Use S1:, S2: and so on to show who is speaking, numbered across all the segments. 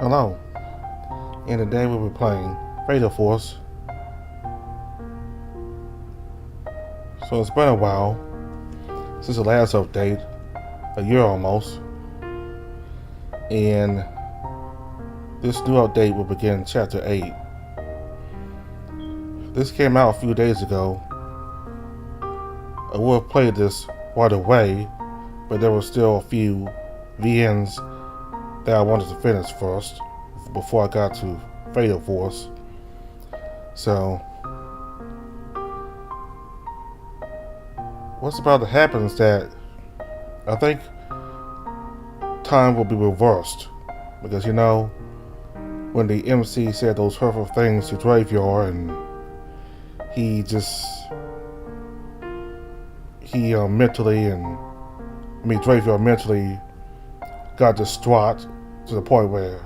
S1: Hello, and today we'll be playing Fatal Force. So it's been a while since the last update, a year almost, and this new update will begin Chapter 8. This came out a few days ago. I would have played this right away, but there were still a few VNs that I wanted to finish first before I got to Fatal Force. So, what's about to happen is that I think time will be reversed. Because, when the MC said those hurtful things to Dravior and he Dravior mentally got distraught to the point where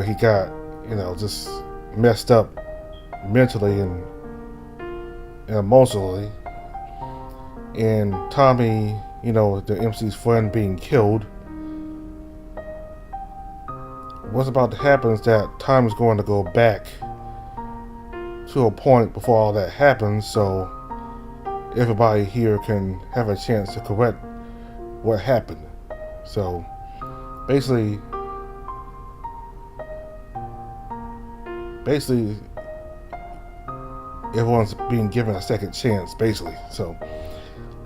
S1: he got, just messed up mentally and emotionally. And Tommy, the MC's friend being killed, what's about to happen is that time is going to go back to a point before all that happens, so everybody here can have a chance to correct what happened. So basically everyone's being given a second chance, basically, so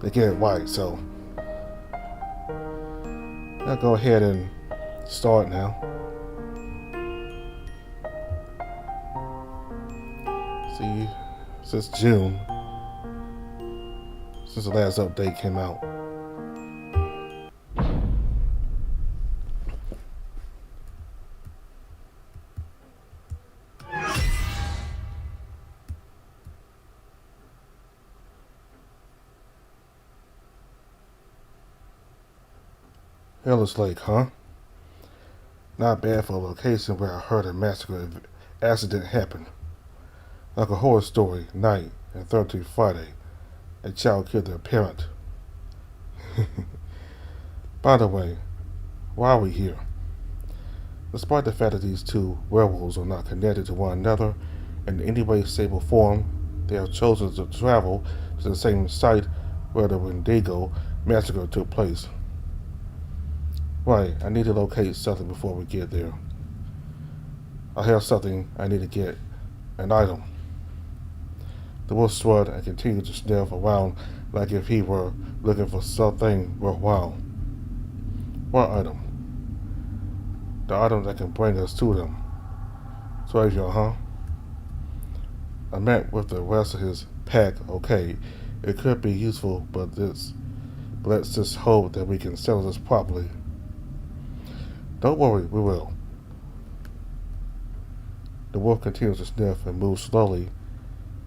S1: they get it right. So I'll go ahead and start now. See, since June, since the last update came out. Hellas Lake, huh? Not bad for a location where I heard a massacre accident happen. Like a horror story, night and 13th Friday, a child killed their parent. By the way, why are we here? Despite the fact that these two werewolves are not connected to one another in any way, shape, or form, they have chosen to travel to the same site where the Wendigo massacre took place. Right, I need to locate something before we get there. I have something I need to get, an item. The wolf shrugged and continued to sniff around like if he were looking for something worthwhile. What item? The item that can bring us to them. Dravior, huh? I met with the rest of his pack, okay. It could be useful, but let's just hope that we can settle this properly. Don't worry, we will. The wolf continues to sniff and moves slowly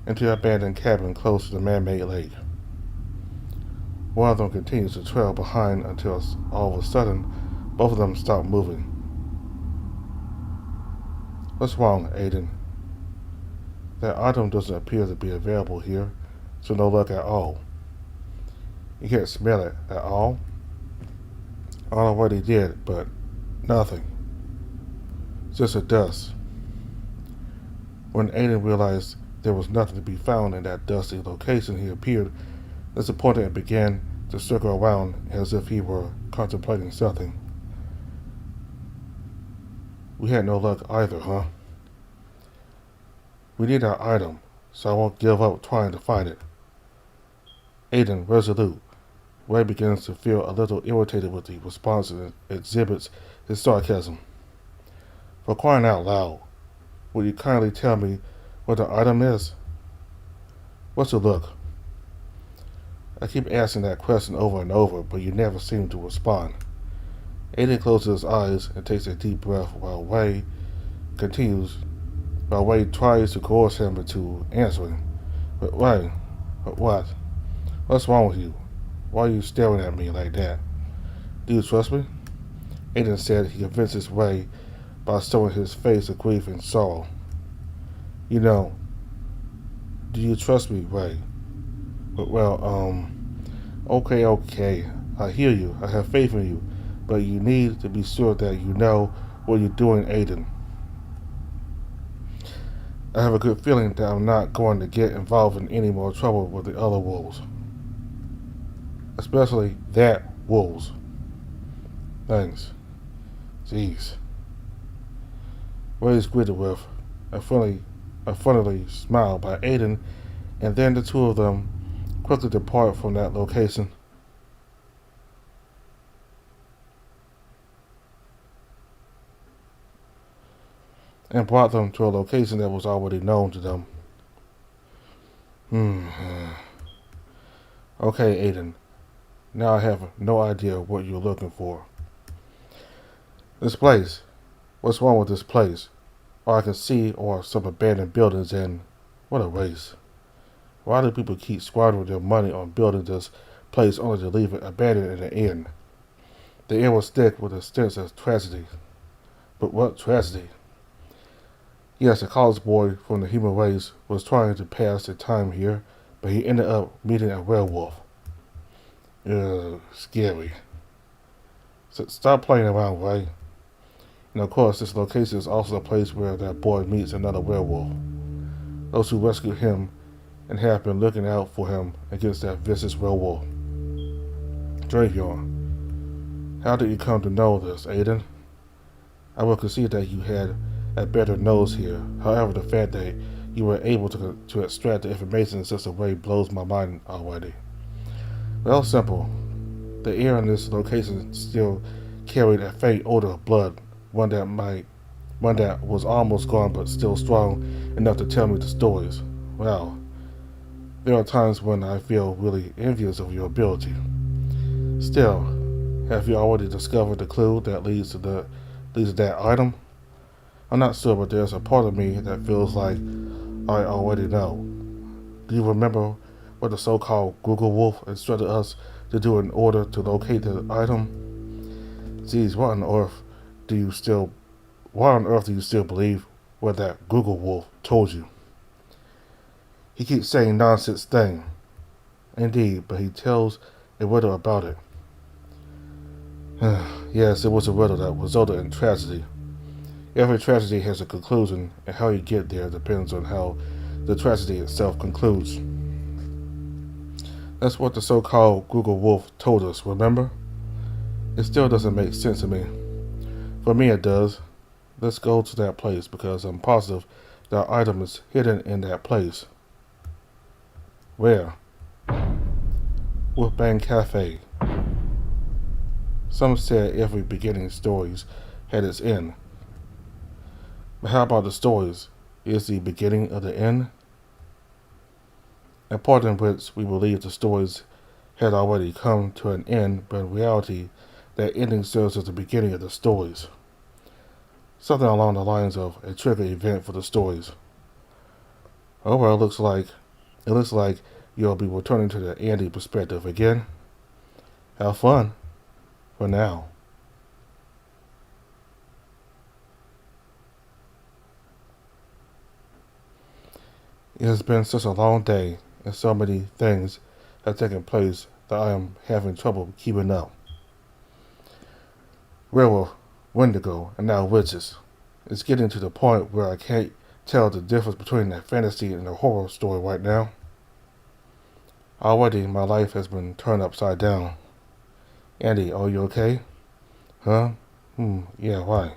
S1: into the abandoned cabin close to the man-made lake. One of them continues to trail behind until all of a sudden, both of them stop moving. What's wrong, Aiden? That item doesn't appear to be available here, so no luck at all. You can't smell it at all? I don't know what he did, but nothing. Just a dust. When Aiden realized there was nothing to be found in that dusty location, he appeared disappointed and began to circle around as if he were contemplating something. We had no luck either, huh? We need our item, so I won't give up trying to find it. Aiden, resolute. Ray begins to feel a little irritated with the response and exhibits his sarcasm. For crying out loud, will you kindly tell me what the item is? What's the look? I keep asking that question over and over, but you never seem to respond. Aiden closes his eyes and takes a deep breath while Ray tries to coerce him into answering. But Ray, what? What's wrong with you? Why are you staring at me like that? Do you trust me? Aiden said he convinces Ray by showing his face of grief and sorrow. Do you trust me, Ray? Well, okay, I hear you. I have faith in you. But you need to be sure that you know What are you doing, Aiden? I have a good feeling that I'm not going to get involved in any more trouble with the other wolves. Especially that wolves. Thanks. Jeez. Ray is greeted with a friendly smile by Aiden, and then the two of them quickly depart from that location. And brought them to a location that was already known to them. Okay, Aiden. Now I have no idea what you're looking for. This place. What's wrong with this place? All I can see are some abandoned buildings and what a waste. Why do people keep squandering their money on building this place only to leave it abandoned in the end? The end will stick with a stench of tragedy. But what tragedy? Yes, a college boy from the human race was trying to pass the time here, but he ended up meeting a werewolf. Scary. So stop playing around, Ray. And of course, this location is also the place where that boy meets another werewolf. Those who rescued him and have been looking out for him against that vicious werewolf. Dravion, how did you come to know this, Aiden? I will concede that you had a better nose here. However, the fact that you were able to extract the information in such a way blows my mind already. Well, simple. The air in this location still carried a faint odor of blood, one that was almost gone but still strong enough to tell me the stories. Well, there are times when I feel really envious of your ability. Still, have you already discovered the clue that leads to that item? I'm not sure, but there's a part of me that feels like I already know. Do you remember what the so-called Google Wolf instructed us to do in order to locate the item? Geez, why on earth do you still believe what that Google Wolf told you? He keeps saying nonsense thing. Indeed, but he tells a riddle about it. Yes, it was a riddle that resulted in tragedy. Every tragedy has a conclusion, and how you get there depends on how the tragedy itself concludes. That's what the so-called Google Wolf told us, remember? It still doesn't make sense to me. For me it does. Let's go to that place because I'm positive that item is hidden in that place. Where? Wolfbang Cafe. Some said every beginning stories had its end. But how about the stories? Is the beginning of the end? A part in which we believe the stories had already come to an end, but in reality, that ending serves as the beginning of the stories. Something along the lines of a trigger event for the stories. Oh well, it looks like you'll be returning to the Andy perspective again. Have fun. For now. It has been such a long day, and so many things have taken place that I am having trouble keeping up. Werewolf, Wendigo, and now witches. It's getting to the point where I can't tell the difference between a fantasy and a horror story right now. Already, my life has been turned upside down. Andy, are you okay? Huh? Yeah, why?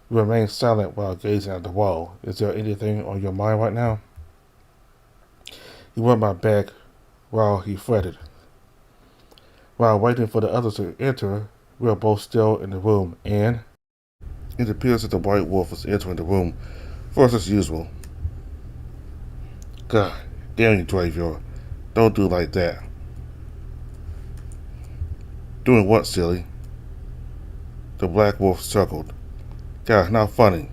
S1: You remain silent while gazing at the wall. Is there anything on your mind right now? He rubbed my back while he fretted. While waiting for the others to enter, we were both still in the room, and it appears that the white wolf is entering the room first as usual. God damn you, Dravion. Don't do like that. Doing what, silly? The black wolf circled. God, not funny.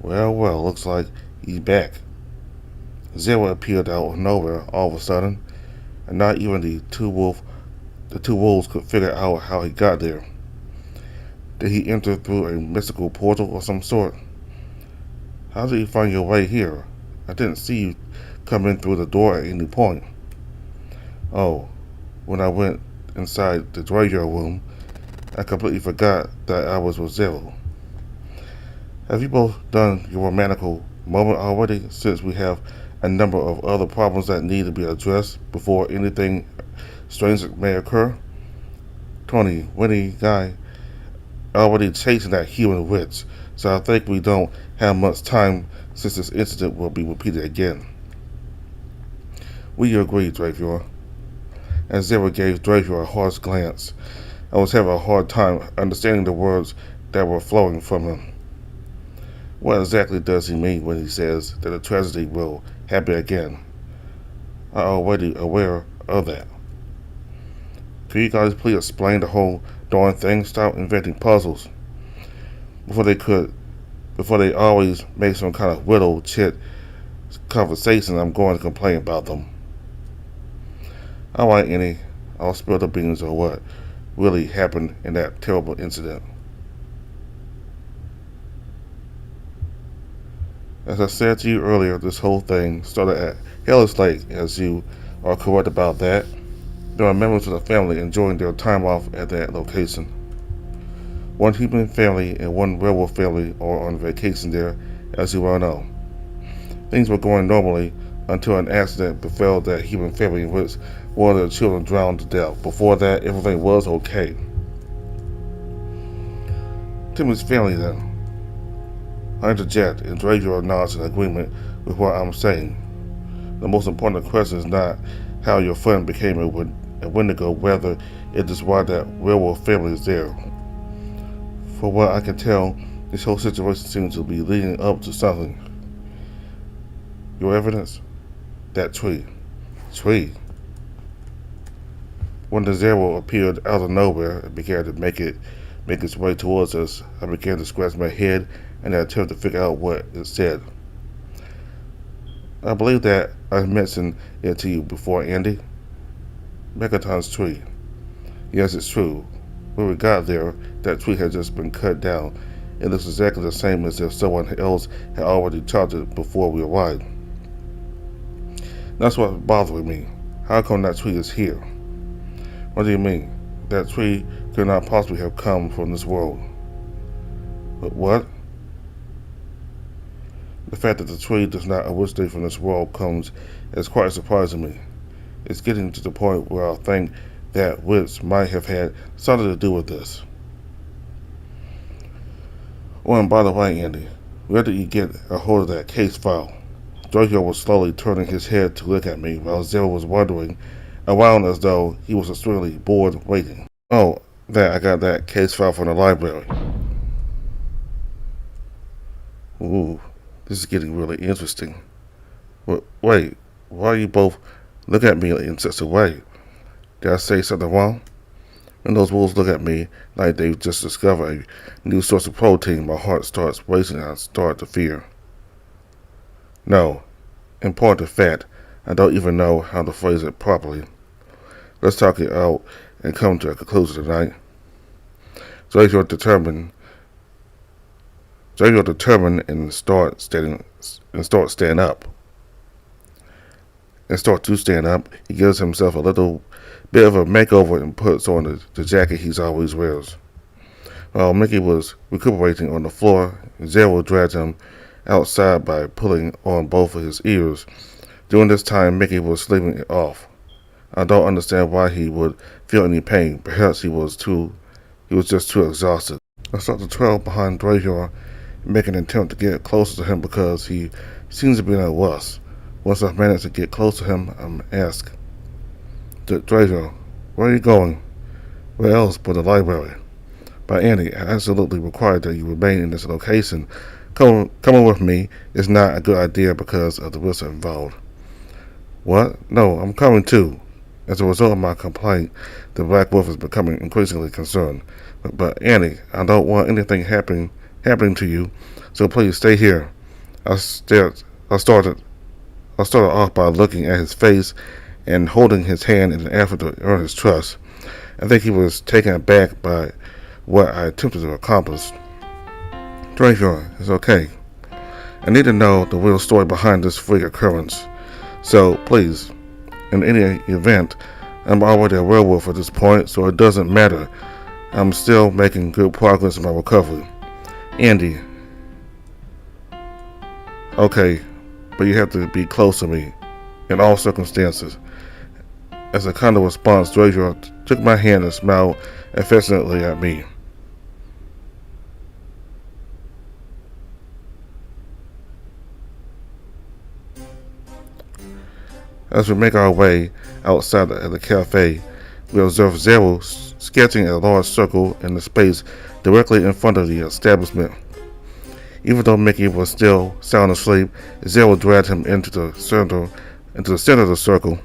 S1: Well, looks like he's back. Zero appeared out of nowhere all of a sudden, and not even the two wolves could figure out how he got there. Did he enter through a mystical portal of some sort? How did you find your way here? I didn't see you come in through the door at any point. Oh, when I went inside the Dravion room, I completely forgot that I was with Zero. Have you both done your romantical moment already, since we have a number of other problems that need to be addressed before anything strange may occur? Tony, Winnie, Guy already chasing that human witch, so I think we don't have much time since this incident will be repeated again. We agree, Dravior. And Zero gave Dravior a harsh glance. I was having a hard time understanding the words that were flowing from him. What exactly does he mean when he says that a tragedy will happen again? I'm already aware of that. Can you guys please explain the whole darn thing? Stop inventing puzzles. Before they always make some kind of widow chit conversation, I'm going to complain about them. Alright, Annie, I'll spill the beans on what really happened in that terrible incident. As I said to you earlier, this whole thing started at Hellish Lake, as you are correct about that. There are members of the family enjoying their time off at that location. One human family and one werewolf family are on vacation there, as you well know. Things were going normally until an accident befell that human family in which one of the children drowned to death. Before that, everything was okay. Timmy's family then. I interject and Dravior nods in agreement with what I'm saying. The most important question is not how your friend became a Wendigo, whether it is why that werewolf family is there. For what I can tell, this whole situation seems to be leading up to something. Your evidence? That tree. Tree. When the Zero appeared out of nowhere and began to make its way towards us, I began to scratch my head and I attempted to figure out what it said. I believe that I mentioned it to you before, Andy. Megaton's tree. Yes, it's true. When we got there, that tree had just been cut down. It looks exactly the same as if someone else had already chopped it before we arrived. That's what's bothering me. How come that tree is here? What do you mean? That tree could not possibly have come from this world. But what? The fact that the tree does not originate from this world comes as quite surprising to me. It's getting to the point where I think that witch might have had something to do with this. Oh, and by the way, Andy, where did you get a hold of that case file? Dravior was slowly turning his head to look at me while Zero was wandering around as though he was extremely bored waiting. Oh, I got that case file from the library. Ooh, this is getting really interesting. Wait, why are you both looking at me in such a way? Did I say something wrong? When those wolves look at me like they've just discovered a new source of protein, my heart starts racing and I start to fear. No, in point of fact, I don't even know how to phrase it properly. Let's talk it out and come to a conclusion tonight. Dravior determined and start to stand up. He gives himself a little bit of a makeover and puts on the jacket he always wears. While Mickey was recuperating on the floor, Zero dragged him outside by pulling on both of his ears. During this time, Mickey was sleeping it off. I don't understand why he would feel any pain. Perhaps he was just too exhausted. I start to trail behind Dravior and make an attempt to get closer to him because he seems to be in a rush. Once I've managed to get close to him, I'm asked, Dravior, where are you going? Where else but the library? But Andy, I absolutely require that you remain in this location. Coming with me is not a good idea because of the risks involved. What? No, I'm coming too. As a result of my complaint, the Black Wolf is becoming increasingly concerned. But Annie, I don't want anything happening to you, so please stay here. I started off by looking at his face and holding his hand in an effort to earn his trust. I think he was taken aback by what I attempted to accomplish. Dravior, it's okay. I need to know the real story behind this freak occurrence. So, please, in any event, I'm already a werewolf at this point, so it doesn't matter I'm still making good progress in my recovery. Andy, okay, but you have to be close to me in all circumstances. As a kind of response, Drazier took my hand and smiled affectionately at me. As we make our way outside at the cafe, we observe Zero sketching a large circle in the space directly in front of the establishment. Even though Mickey was still sound asleep, Zero dragged him into the center of the circle.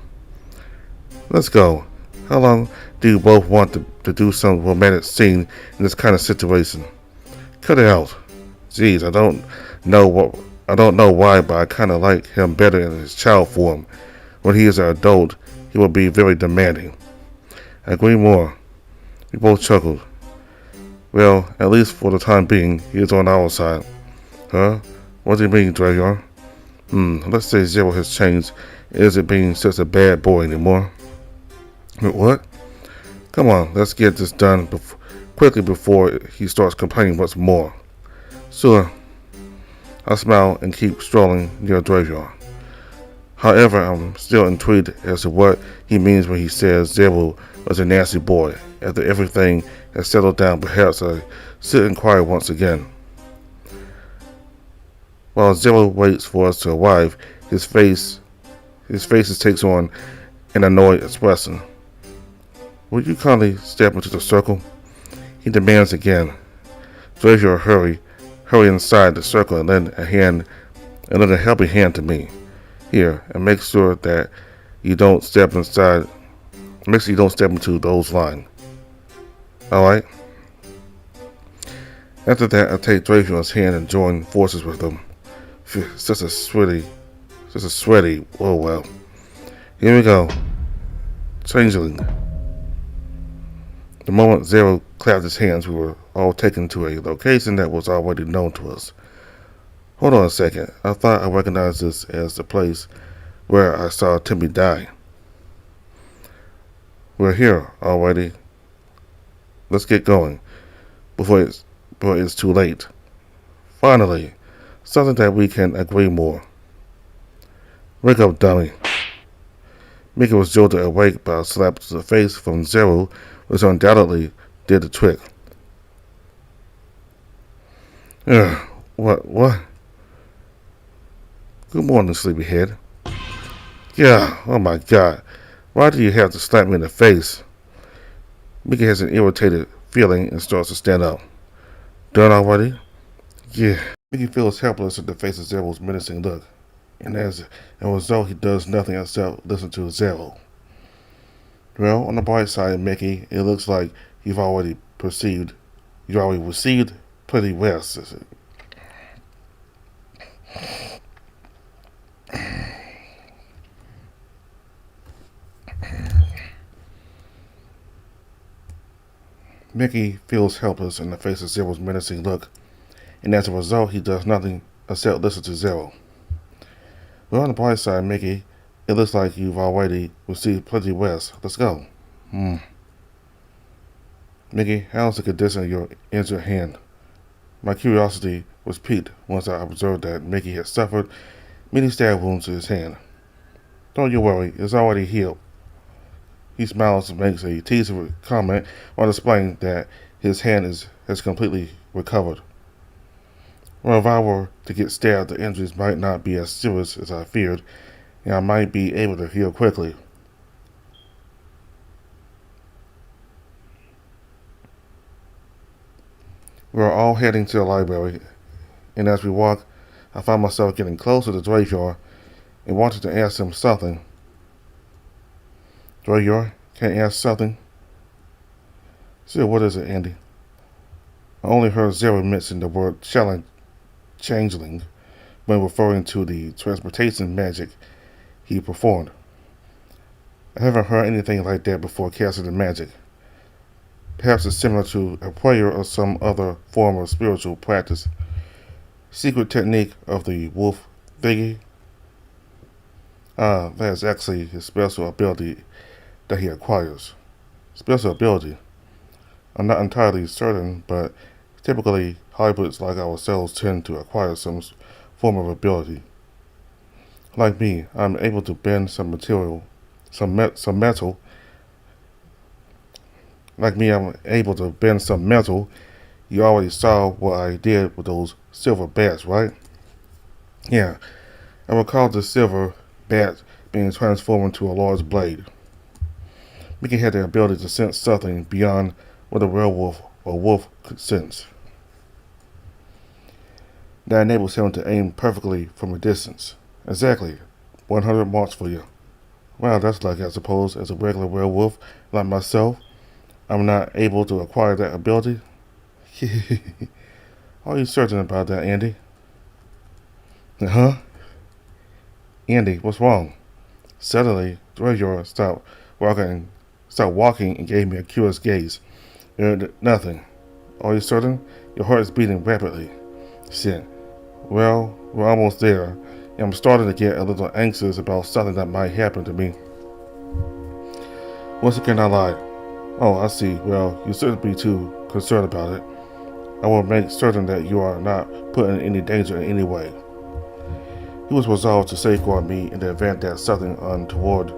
S1: Let's go. How long do you both want to do some romantic scene in this kind of situation? Cut it out. Geez, I don't know why, but I kinda like him better in his child form. When he is an adult, he will be very demanding. I agree more. We both chuckled. Well, at least for the time being, he is on our side. Huh? What do you mean, Drayon? Let's say Zero has changed. Isn't being such a bad boy anymore. What? Come on, let's get this done quickly before he starts complaining once more. Sure. I smile and keep strolling near Drayon. However, I'm still intrigued as to what he means when he says Zero was a nasty boy. After everything has settled down, perhaps I should inquire once again. While Zero waits for us to arrive, his face takes on an annoyed expression. Will you kindly step into the circle? He demands again. Drazier hurry inside the circle and lend a helping hand to me. Here, and make sure that you don't step inside. Make sure you don't step into those lines. Alright? After that, I take Drazier's hand and join forces with him. Such a sweaty, oh well. Here we go. Changeling. The moment Zero clapped his hands, we were all taken to a location that was already known to us. Hold on a second. I thought I recognized this as the place where I saw Timmy die. We're here already. Let's get going before it's too late. Finally, something that we can agree more. Wake up, dummy. Mickey was jolted awake by a slap to the face from Zero, which undoubtedly did the trick. What? Good morning, sleepyhead. Yeah, oh my God. Why do you have to slap me in the face? Mickey has an irritated feeling and starts to stand up. Done already? Yeah. Mickey feels helpless at the face of Zero's menacing look, and as a result, he does nothing except listen to Zero. Well, on the bright side, Mickey, it looks like you've already received plenty rest. Mickey feels helpless in the face of Zero's menacing look, and as a result, he does nothing except listen to Zero. Well, on the bright side, Mickey, it looks like you've already received plenty rest. Let's go. Mickey, how's the condition of your injured hand? My curiosity was piqued once I observed that Mickey had suffered many stab wounds to his hand. Don't you worry, it's already healed. He smiles and makes a teasing comment while displaying that his hand has completely recovered. Well, if I were to get stabbed, the injuries might not be as serious as I feared, and I might be able to heal quickly. We are all heading to the library, and as we walk, I find myself getting closer to Drazier and wanted to ask him something. Drazier, can I ask something? Sure, what is it, Andy? I only heard Zero mention the word changeling when referring to the transportation magic he performed. I haven't heard anything like that before casting the magic. Perhaps it's similar to a prayer or some other form of spiritual practice. Secret technique of the wolf thingy. That is actually his special ability that he acquires. Special ability. I'm not entirely certain, but typically hybrids like ourselves tend to acquire some form of ability. Like me, I'm able to bend some material, some metal. Like me, I'm able to bend some metal. You already saw what I did with those silver bats, right? Yeah, I recall the silver bat being transformed into a large blade. Mickey had the ability to sense something beyond what a werewolf or wolf could sense. That enables him to aim perfectly from a distance. Exactly, 100 marks for you. Well, that's lucky, I suppose, as a regular werewolf like myself. I'm not able to acquire that ability. Are you certain about that, Andy? Huh? Andy, what's wrong? Suddenly, Dravor stopped walking and gave me a curious gaze. Nothing. Are you certain? Your heart is beating rapidly. Shit. Well, we're almost there. And I'm starting to get a little anxious about something that might happen to me. Once again, I lied. Oh, I see. Well, you shouldn't be too concerned about it. I will make certain that you are not put in any danger in any way. He was resolved to safeguard me in the event that something untoward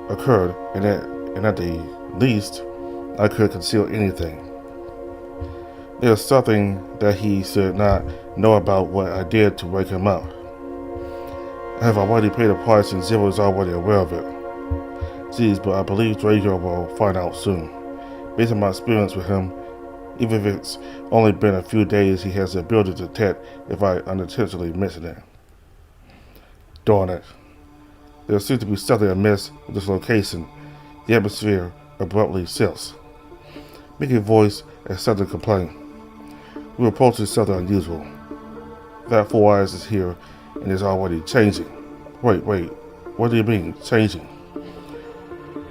S1: occurred, and at the least, I could conceal anything. There's something that he should not know about what I did to wake him up. I have already paid a price and Zero is already aware of it. Geez, but I believe Dravor will find out soon. Based on my experience with him, even if it's only been a few days, he has the ability to detect if I unintentionally mention it. Darn it. There seems to be something amiss with this location. The atmosphere abruptly shifts. Mickey's voice as sudden complaint. We're approaching something unusual. That Four Eyes is here and is already changing. Wait, what do you mean, changing?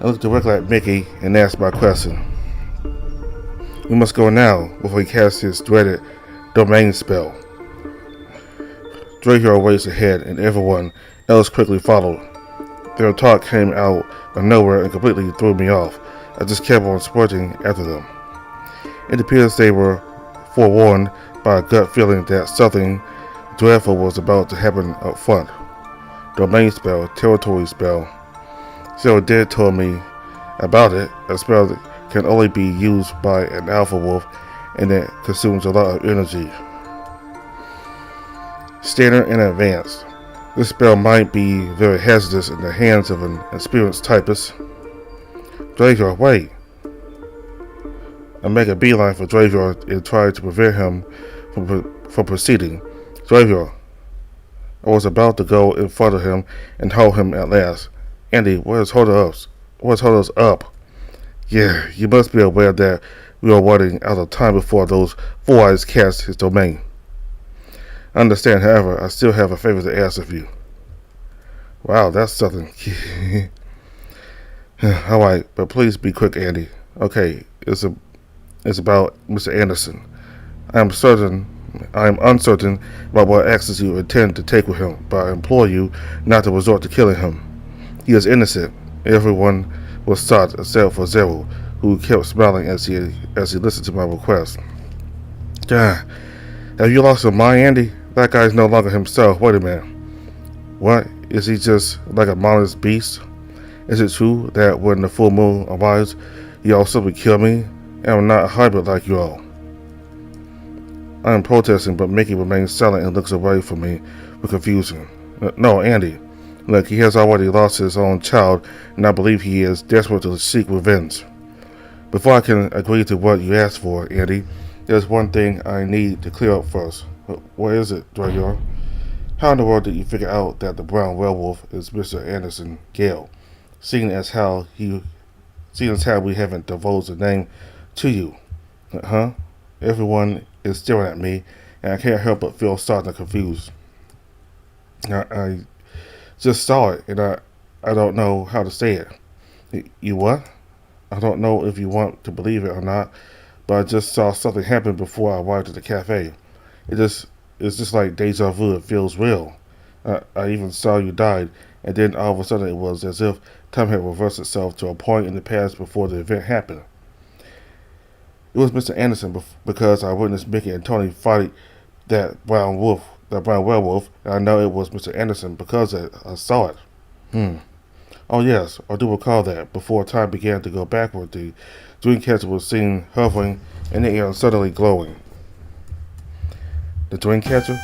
S1: I looked directly at Mickey and asked my question. We must go now before he casts his dreaded domain spell. Dravor raced ahead and everyone else quickly followed. Their talk came out of nowhere and completely threw me off. I just kept on sprinting after them. It appears they were forewarned by a gut feeling that something dreadful was about to happen up front. Domain spell, territory spell. Zero did tell me about it. A spell that can only be used by an alpha wolf and it consumes a lot of energy. Standard and advanced. This spell might be very hazardous in the hands of an experienced typist. Dravor, wait. I make a beeline for Dravor and try to prevent him from proceeding. Dravor. I was about to go in front of him and hold him at last. Andy, what has held us up? Yeah, you must be aware that we are running out of time before those Four Eyes cast his domain. I understand, however, I still have a favor to ask of you. Wow, that's something. Alright, but please be quick, Andy. Okay, it's about Mr. Anderson. I am uncertain about what actions you intend to take with him, but I implore you not to resort to killing him. He is innocent. Everyone was shot except for Zero, who kept smiling as he listened to my request. God, have you lost your mind, Andy? That guy is no longer himself. Wait a minute. What? Is he just like a mindless beast? Is it true that when the full moon arrives, you all simply kill me? And I'm not a hybrid like you all. I am protesting, but Mickey remains silent and looks away from me with confusion. No, Andy. Look, he has already lost his own child, and I believe he is desperate to seek revenge. Before I can agree to what you asked for, Andy, there's one thing I need to clear up first. What is it, Dravor? How in the world did you figure out that the brown werewolf is Mr. Anderson Gale, seeing as how we haven't divulged the name to you? Huh? Everyone is staring at me, and I can't help but feel starting to confused. I just saw it, and I don't know how to say it. You what? I don't know if you want to believe it or not, but I just saw something happen before I arrived at the cafe. It's just like deja vu. It feels real. I even saw you died, and then all of a sudden it was as if time had reversed itself to a point in the past before the event happened. It was Mr. Anderson because I witnessed Mickey and Tony fight that brown werewolf, and I know it was Mr. Anderson because I saw it. Oh yes, I do recall that. Before time began to go backward, the Dreamcatcher was seen hovering in the air and suddenly glowing. The Dreamcatcher?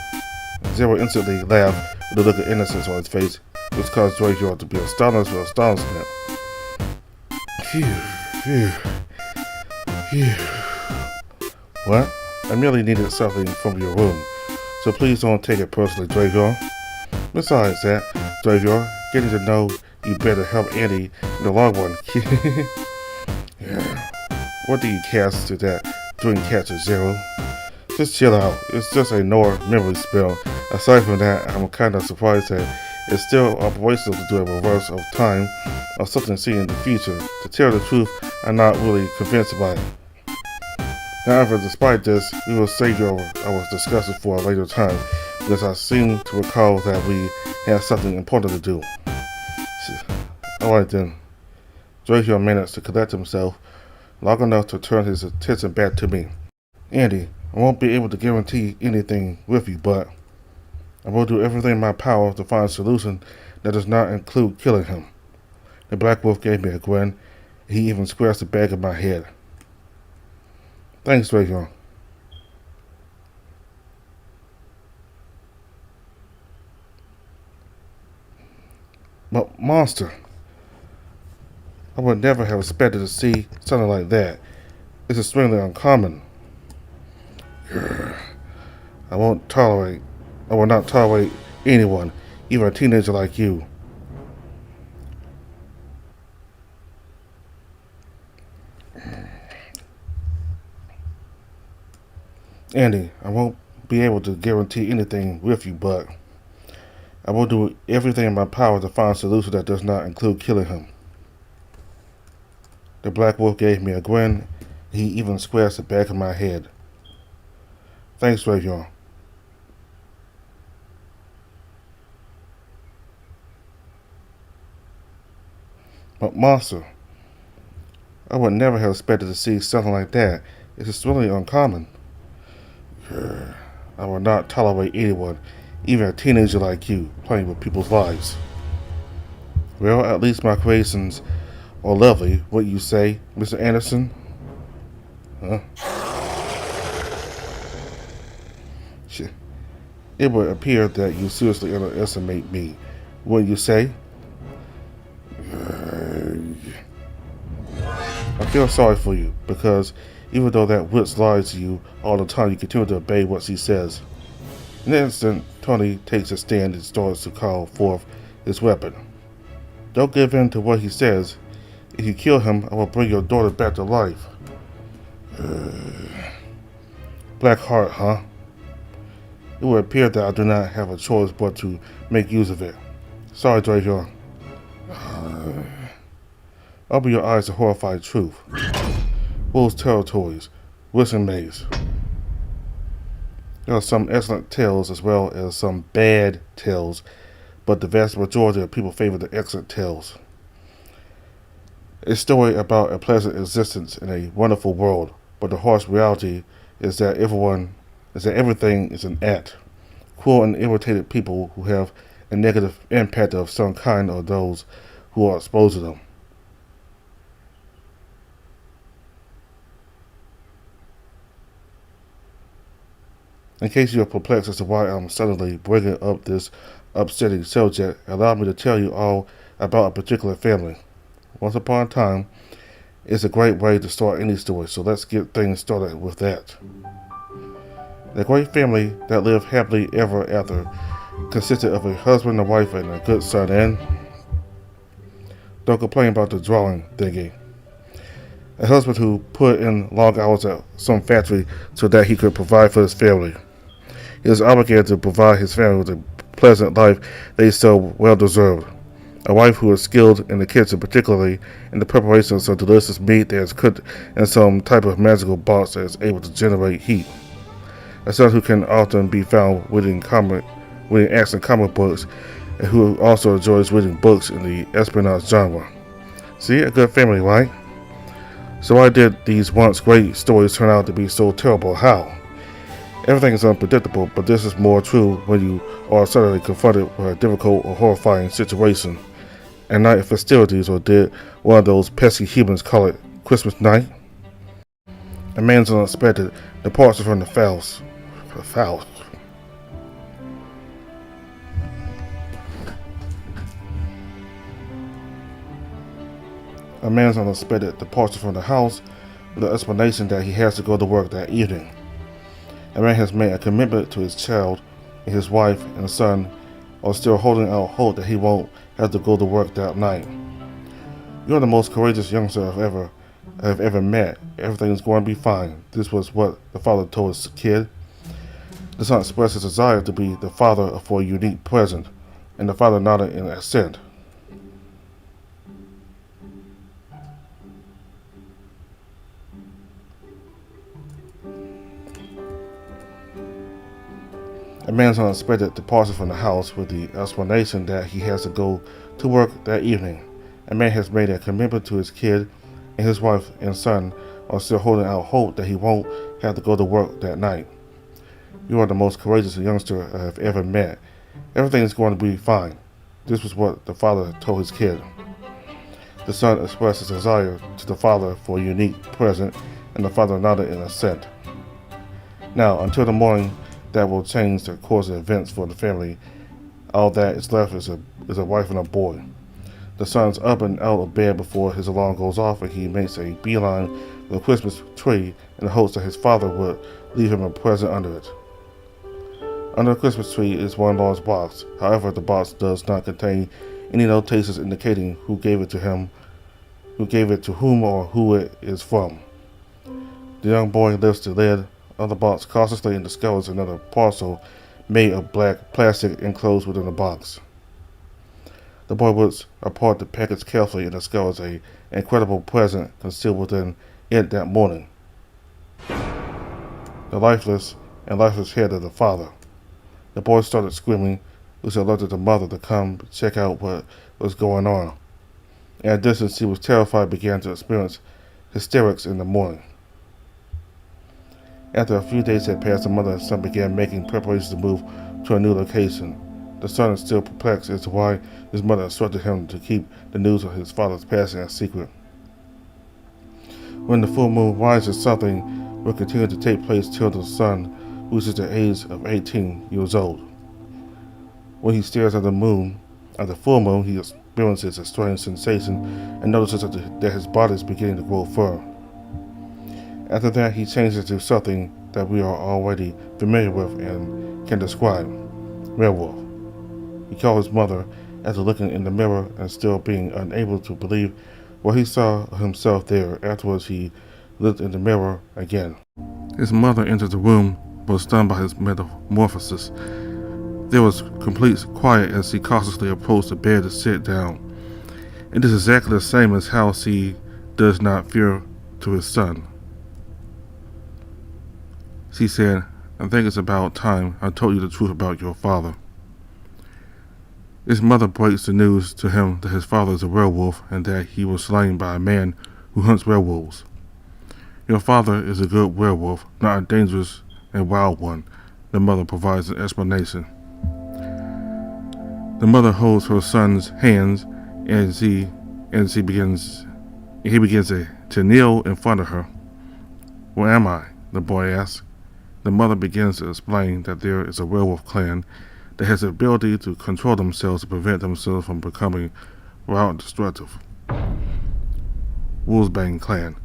S1: Zero instantly laughed with a look of innocence on his face, which caused Dravior to be astonished with astonishment. Phew, phew, phew. What? I merely needed something from your room, so please don't take it personally, Dravior. Besides that, Dravior, getting to know you better help Andy in the long run. What do you cast to that Dreamcatcher, Zero? Just chill out. It's just a Nora memory spell. Aside from that, I'm kind of surprised that it's still operational to do a reverse of time or something seen in the future. To tell the truth, I'm not really convinced about it. However, despite this, we will save our discussion for a later time, because I seem to recall that we have something important to do. Alright then. Dravior managed to collect himself long enough to turn his attention back to me. Andy, I won't be able to guarantee anything with you, but I will do everything in my power to find a solution that does not include killing him. The Black Wolf gave me a grin. He even scratched the back of my head. Thanks, Dravior. But monster, I would never have expected to see something like that. It's extremely uncommon. I will not tolerate anyone, even a teenager like you. Andy, I won't be able to guarantee anything with you, but I will do everything in my power to find a solution that does not include killing him. The Black Wolf gave me a grin. He even scratched the back of my head. Thanks, Dravior. But monster, I would never have expected to see something like that. It's extremely uncommon. I will not tolerate anyone, even a teenager like you, playing with people's lives. Well, at least my creations are lovely, what you say, Mr. Anderson? Huh? It would appear that you seriously underestimate me, wouldn't you say? I feel sorry for you, because even though that witch lies to you all the time, you continue to obey what she says. In an instant, Tony takes a stand and starts to call forth his weapon. Don't give in to what he says. If you kill him, I will bring your daughter back to life. Black Heart, huh? It would appear that I do not have a choice but to make use of it. Sorry, Dravior. Open your eyes to horrified truth. Wolves' territories, Wishing Maze. There are some excellent tales as well as some bad tales, but the vast majority of people favor the excellent tales. A story about a pleasant existence in a wonderful world, but the harsh reality is that everything is an act. Cruel and irritated people who have a negative impact of some kind are those who are exposed to them. In case you are perplexed as to why I'm suddenly bringing up this upsetting subject, allow me to tell you all about a particular family. Once upon a time, it's a great way to start any story, so let's get things started with that. The great family that lived happily ever after consisted of a husband, a wife, and a good son, and don't complain about the drawing thingy. A husband who put in long hours at some factory so that he could provide for his family. He was obligated to provide his family with a pleasant life they so well deserved. A wife who was skilled in the kitchen, particularly in the preparation of some delicious meat that is cooked in some type of magical box that is able to generate heat. A son who can often be found reading action comic books, and who also enjoys reading books in the espionage genre. See, a good family, right? So why did these once great stories turn out to be so terrible? How? Everything is unpredictable, but this is more true when you are suddenly confronted with a difficult or horrifying situation. A night of festivities, or did one of those pesky humans call it Christmas night? A man's unexpected departure from the fouls. A man's unexpected departure from the house with the explanation that he has to go to work that evening. A man has made a commitment to his child, and his wife and son are still holding out hope that he won't have to go to work that night. You're the most courageous youngster I've ever met. Everything's going to be fine. This was what the father told his kid. The son expressed his desire to be the father for a unique present, and the father nodded in assent. A man's unexpected departure from the house with the explanation that he has to go to work that evening. A man has made a commitment to his kid, and his wife and son are still holding out hope that he won't have to go to work that night. You are the most courageous youngster I have ever met. Everything is going to be fine. This was what the father told his kid. The son expressed his desire to the father for a unique present, and the father nodded in assent. Now, until the morning that will change the course of events for the family, all that is left is a wife and a boy. The son's up and out of bed before his alarm goes off, and he makes a beeline for the Christmas tree in the hopes that his father would leave him a present under it. Under the Christmas tree is one large box. However, the box does not contain any notations indicating who gave it to whom, or who it is from. The young boy lifts the lid of the box cautiously and discovers another parcel made of black plastic enclosed within the box. The boy whips apart the package carefully and discovers an incredible present concealed within it that morning. The lifeless head of the father. The boy started screaming, which alerted the mother to come check out what was going on. In addition, she was terrified and began to experience hysterics in the morning. After a few days had passed, the mother and son began making preparations to move to a new location. The son is still perplexed as to why his mother instructed him to keep the news of his father's passing a secret. When the full moon rises, something will continue to take place till the son reaches the age of 18 years old. When he stares at the full moon, he experiences a strange sensation and notices that his body is beginning to grow fur. After that, he changes to something that we are already familiar with and can describe: werewolf. He called his mother after looking in the mirror and still being unable to believe what he saw himself there. Afterwards, he looked in the mirror again. His mother entered the room, but was stunned by his metamorphosis. There was complete quiet as he cautiously approached the bed to sit down. It is exactly the same as how she does not fear to his son. She said, "I think it's about time I told you the truth about your father." His mother breaks the news to him that his father is a werewolf and that he was slain by a man who hunts werewolves. "Your father is a good werewolf, not a dangerous and wild one," the mother provides an explanation. The mother holds her son's hands and he begins to kneel in front of her. "Where am I?" the boy asks. The mother begins to explain that there is a werewolf clan that has the ability to control themselves to prevent themselves from becoming wild and destructive. Wolfsbane clan.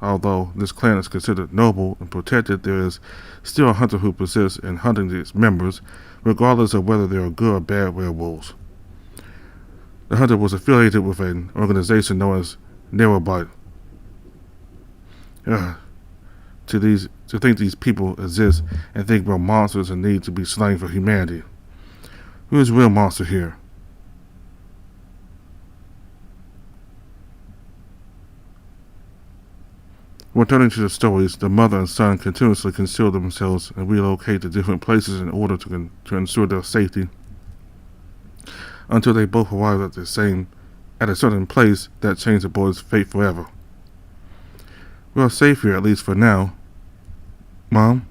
S1: Although this clan is considered noble and protected, there is still a hunter who persists in hunting its members, regardless of whether they are good or bad werewolves. The hunter was affiliated with an organization known as Narrowbite. To think these people exist and think we're monsters and need to be slain for humanity. Who is the real monster here? Returning to the stories, the mother and son continuously conceal themselves and relocate to different places in order to ensure their safety, until they both arrive at a certain place that changed the boy's fate forever. We're safe here, at least for now. Mom?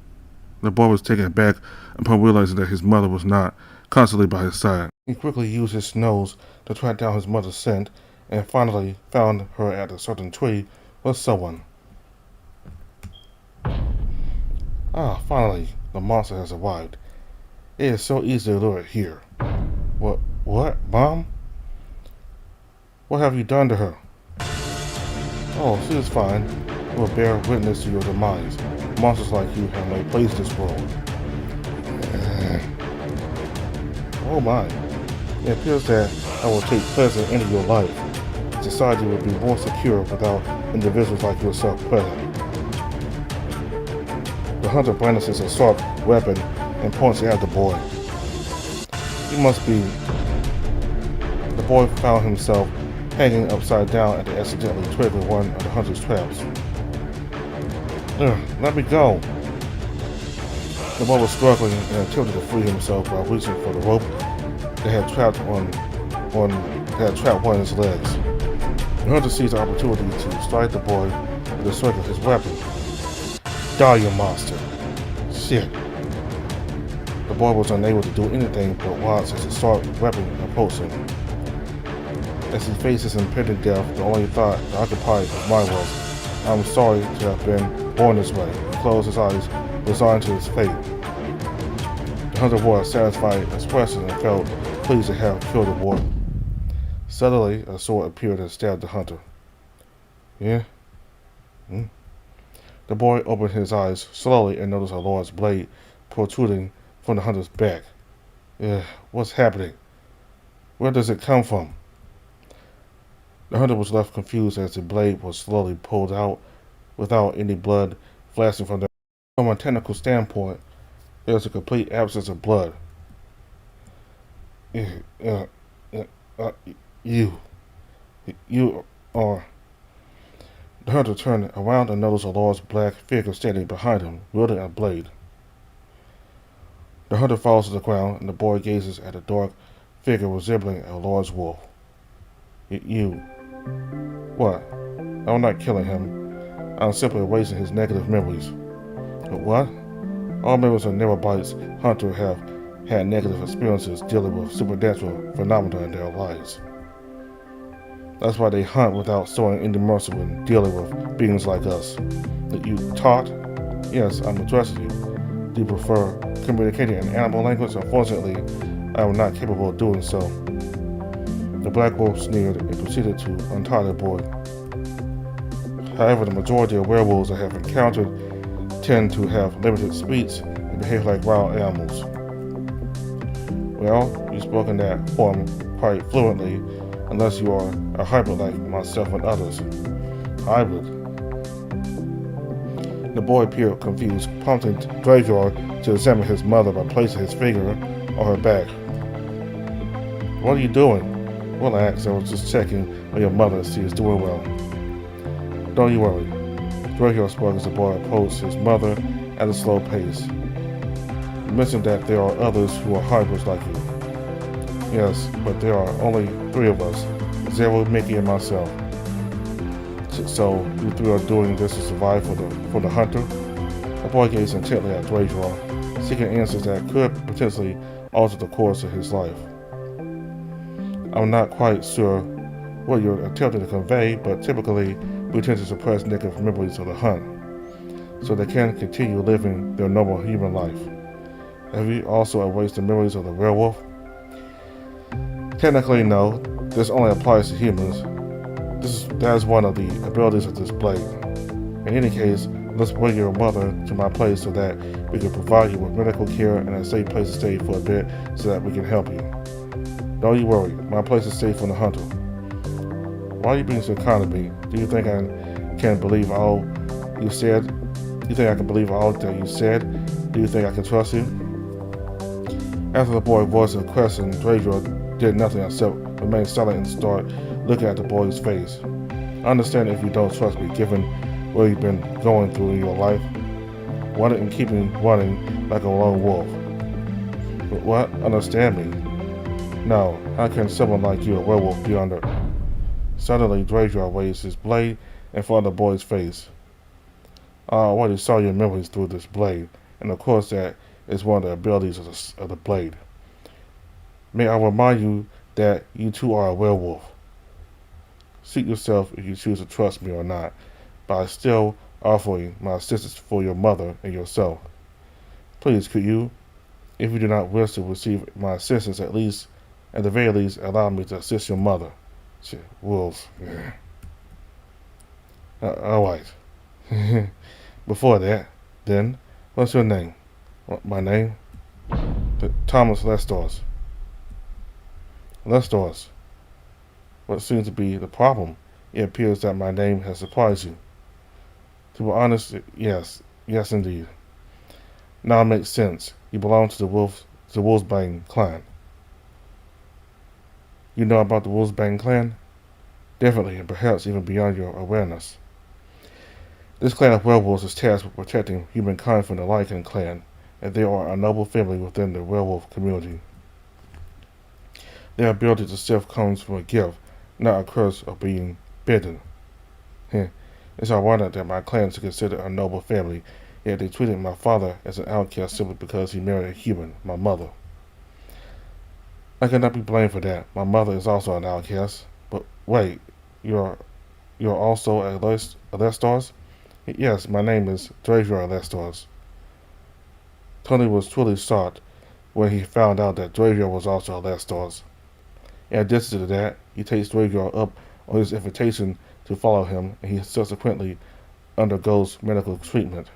S1: The boy was taken aback upon realizing that his mother was not constantly by his side. He quickly used his nose to track down his mother's scent and finally found her at a certain tree with someone. Ah, finally, the monster has arrived. It is so easy to lure it here. What, Mom? What have you done to her? Oh, she is fine. We will bear witness to your demise. Monsters like you have no place in this world. Oh my. It appears that I will take pleasure into your life. Society would be more secure without individuals like yourself present. The hunter brandishes a sharp weapon and points it at the boy. He must be... The boy found himself hanging upside down after accidentally triggering one of the hunter's traps. Let me go. The boy was struggling and attempted to free himself by reaching for the rope that had trapped one of his legs. The hunter seized the opportunity to strike the boy with the strike of his weapon. Die, you monster! Shit! The boy was unable to do anything but watch as the sharp weapon approached him. As he faced his impending death, the only thought that occupied his mind was, "I'm sorry to have been born this way." He closed his eyes, resigned to his fate. The hunter wore a satisfied expression and felt pleased to have killed the boy. Suddenly, a sword appeared and stabbed the hunter. Yeah? The boy opened his eyes slowly and noticed a large blade protruding from the hunter's back. What's happening? Where does it come from? The hunter was left confused as the blade was slowly pulled out without any blood flashing from the... From a technical standpoint, there was a complete absence of blood. You are... The hunter turned around and noticed a large black figure standing behind him, wielding a blade. The hunter falls to the ground, and the boy gazes at a dark figure resembling a large wolf. What? I'm not killing him. I'm simply erasing his negative memories. What? All members of Neverbites Hunter have had negative experiences dealing with supernatural phenomena in their lives. That's why they hunt without showing any mercy when dealing with beings like us. You taught? Yes, I'm addressing you. Do you prefer communicating in animal language? Unfortunately, I am not capable of doing so. The black wolf sneered and proceeded to untie the boy. However, the majority of werewolves I have encountered tend to have limited speech and behave like wild animals. Well, you spoke in that form quite fluently, unless you are a hybrid like myself and others. Hybrid? The boy appeared confused, prompting Dragor to examine his mother by placing his finger on her back. What are you doing? Relax, I was just checking on your mother and see she's doing well. Don't you worry. Dragor spoke as the boy approached his mother at a slow pace. You mentioned that there are others who are hybrids like you. Yes, but there are only 3 of us, Zero, Mickey, and myself. So you 3 are doing this to survive for the hunter? The boy gazed intently at Dragor, seeking answers that could potentially alter the course of his life. I'm not quite sure what you're attempting to convey, but typically we tend to suppress negative memories of the hunt, so they can continue living their normal human life. Have you also erased the memories of the werewolf? Technically, no. This only applies to humans. That is one of the abilities of this blade. In any case, let's bring your mother to my place so that we can provide you with medical care and a safe place to stay for a bit so that we can help you. Don't you worry, my place is safe from the hunter. Why are you being so kind to me? Do you think I can believe all you said? Do you think I can believe all that you said? Do you think I can trust you? After the boy voiced a question, Dragor did nothing except remain silent and start looking at the boy's face. I understand if you don't trust me, given what you've been going through in your life. Running and keeping running like a lone wolf. But what? Understand me? No, how can someone like you, a werewolf, be under? Suddenly, Dragor raised his blade in front of the boy's face. I already saw your memories through this blade, and of course that is one of the abilities of the blade. May I remind you that you too are a werewolf. Seek yourself if you choose to trust me or not, but I still offering my assistance for your mother and yourself. Please, could you, if you do not wish to receive my assistance, at the very least, allow me to assist your mother? Shit, wolves. Alright. Before that, then, what's your name? My name? Thomas Lestors. Lestors. What seems to be the problem? It appears that my name has surprised you. To be honest, yes. Yes, indeed. Now it makes sense. You belong to the Wolfsbane clan. You know about the Wolfsbane clan? Definitely, and perhaps even beyond your awareness. This clan of werewolves is tasked with protecting humankind from the Lycan clan, and they are a noble family within the werewolf community. Their ability to self comes from a gift, not a curse of being bidden. It's ironic that my clan is considered a noble family, yet they treated my father as an outcast simply because he married a human, my mother. I cannot be blamed for that. My mother is also an outcast. But wait, you're also a Lestors? Yes, my name is Dravior Lestors. Tony was truly shocked when he found out that Dravior was also a Lestors. In addition to that, he takes Dravior up on his invitation to follow him, and he subsequently undergoes medical treatment.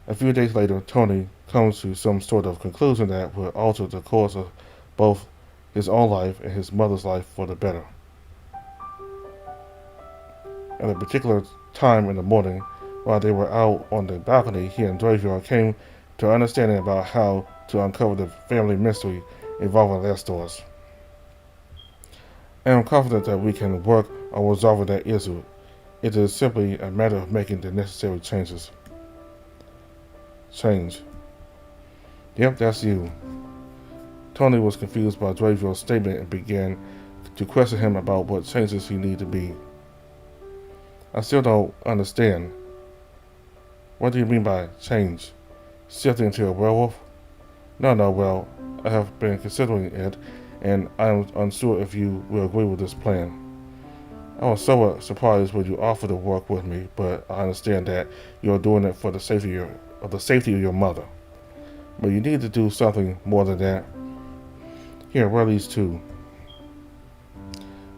S1: A few days later, Tony comes to some sort of conclusion that will alter the course of both his own life and his mother's life for the better. At a particular time in the morning, while they were out on the balcony, he and Dravior came to an understanding about how to uncover the family mystery involving Lestors. I am confident that we can work on resolving that issue. It is simply a matter of making the necessary changes. Change. Yep, that's you. Tony was confused by Dravior's statement and began to question him about what changes he needed to be. I still don't understand. What do you mean by change? Shifting into a werewolf? No, well, I have been considering it, and I am unsure if you will agree with this plan. I was somewhat surprised when you offered to work with me, but I understand that you are doing it for the safety of your mother. But you need to do something more than that. Here, wear these two.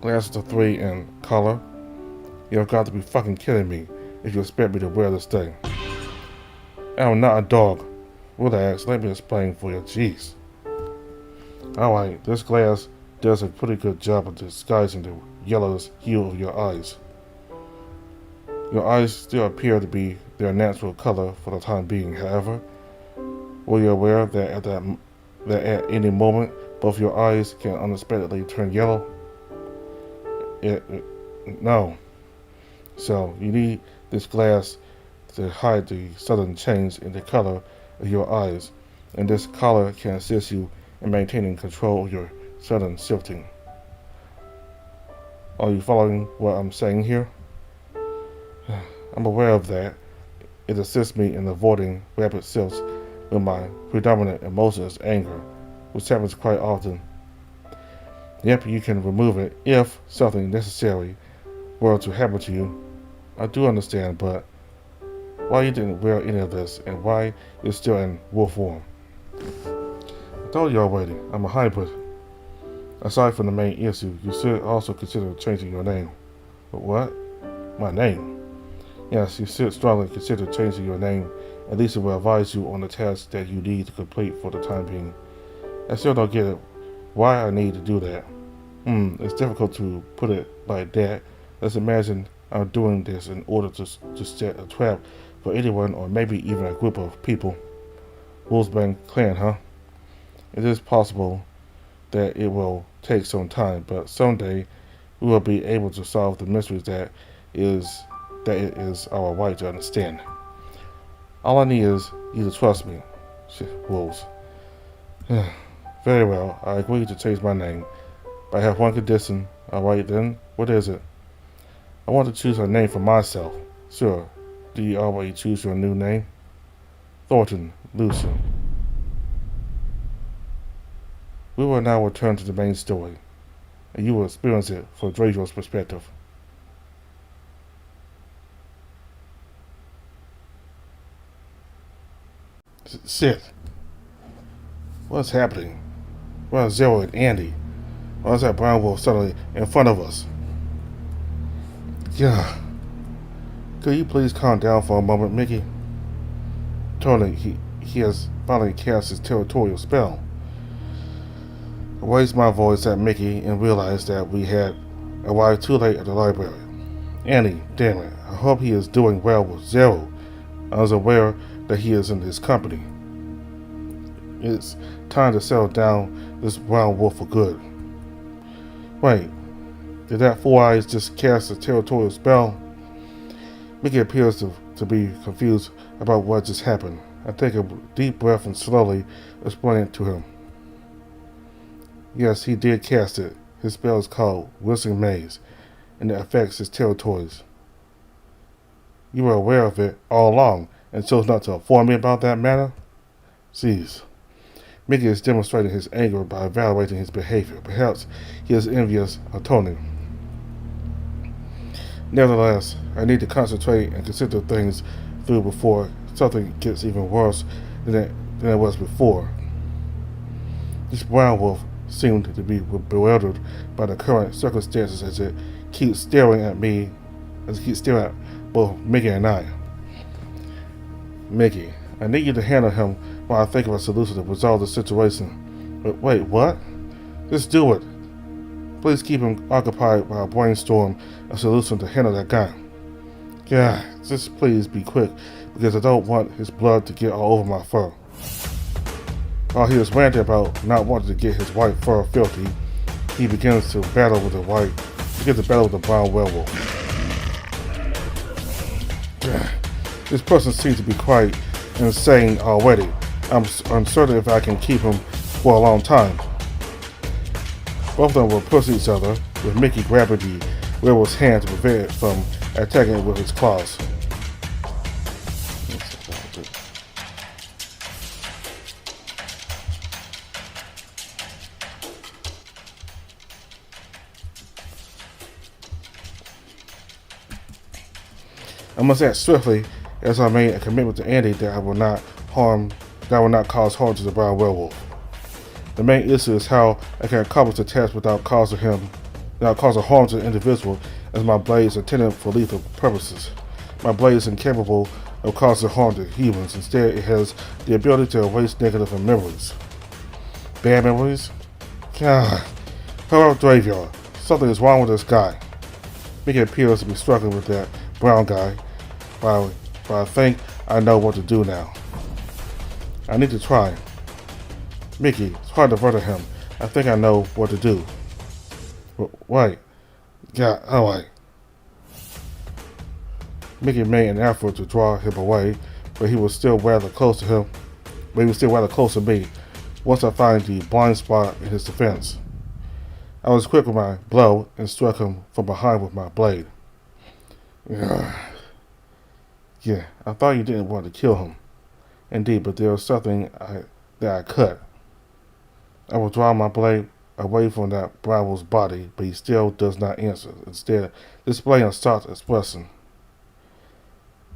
S1: Glasses of 3 in color. You have got to be fucking kidding me if you expect me to wear this thing. I'm not a dog. Relax, let me explain for you. Jeez. Alright, this glass does a pretty good job of disguising the yellowish hue of your eyes. Your eyes still appear to be their natural color for the time being, however. Were you aware that at any moment both your eyes can unexpectedly turn yellow? No. So, you need this glass to hide the sudden change in the color of your eyes, and this color can assist you in maintaining control of your sudden shifting. Are you following what I'm saying here? I'm aware of that. It assists me in avoiding rapid shifts when my predominant emotion is anger, which happens quite often. Yep, you can remove it if something necessary were to happen to you. I do understand, but why you didn't wear any of this, and why you're still in wolf form? I told you already, I'm a hybrid. Aside from the main issue, you should also consider changing your name. But what? My name? Yes, you should strongly consider changing your name. At least it will advise you on the tasks that you need to complete for the time being. I still don't get it. Why I need to do that? It's difficult to put it like that. Let's imagine I'm doing this in order to set a trap for anyone or maybe even a group of people. Wolfsbane clan, huh? It is possible that it will take some time, but someday we will be able to solve the mysteries that it is our right to understand. All I need is you to trust me. Shit, wolves. Very well, I agree to change my name, But I have one condition. Alright then, what is it? I want to choose a name for myself. Sure. Do you already choose your new name? Thornton Lucian. We will now return to the main story, and you will experience it from Draco's perspective. Shit. What's happening? Why are Zero and Andy? Why is that brown wolf suddenly in front of us? Yeah. Could you please calm down for a moment, Mickey? Tony, he has finally cast his territorial spell. I raised my voice at Mickey and realized that we had arrived too late at the library. Andy, damn it, I hope he is doing well with Zero. I was aware that he is in his company. It's time to settle down this brown wolf for good. Wait, did that Four Eyes just cast a territorial spell? Mickey appears to be confused about what just happened. I take a deep breath and slowly explain it to him. Yes, he did cast it. His spell is called Whistling Maze, and it affects his territories. You were aware of it all along and chose not to inform me about that matter? Jeez. Mickey is demonstrating his anger by evaluating his behavior. Perhaps he is envious of Tony. Nevertheless, I need to concentrate and consider things through before something gets even worse than it was before. This brown wolf seemed to be bewildered by the current circumstances as it keeps staring at both Mickey and I. Mickey, I need you to handle him while I think of a solution to resolve the situation. But wait, what? Just do it. Please keep him occupied while I brainstorm a solution to handle that guy. God, just please be quick, because I don't want his blood to get all over my fur. While he was ranting about not wanting to get his white fur filthy, he begins to battle with the brown werewolf. This person seems to be quite insane already. I'm uncertain if I can keep him for a long time. Both of them will push each other, with Mickey grabbing the werewolf's hand to prevent it from attacking it with its claws. I must act swiftly, as I made a commitment to Andy that I will not cause harm to the brown werewolf. The main issue is how I can accomplish the task without causing harm to the individual, as my blade is intended for lethal purposes. My blade is incapable of causing harm to humans. Instead, it has the ability to erase negative memories. Bad memories? God. Hurry up, Graveyard. Something is wrong with this guy. Mickey appears to be struggling with that brown guy, but I think I know what to do now. I need to try. Mickey, try to divert him. I think I know what to do. Wait. Yeah, alright. Mickey made an effort to draw him away, but he was still rather close to me once I found the blind spot in his defense. I was quick with my blow and struck him from behind with my blade. Yeah, I thought you didn't want to kill him. Indeed, but there was something that I cut. I will draw my blade away from that brown wolf's body, but he still does not answer, instead displaying a soft expression.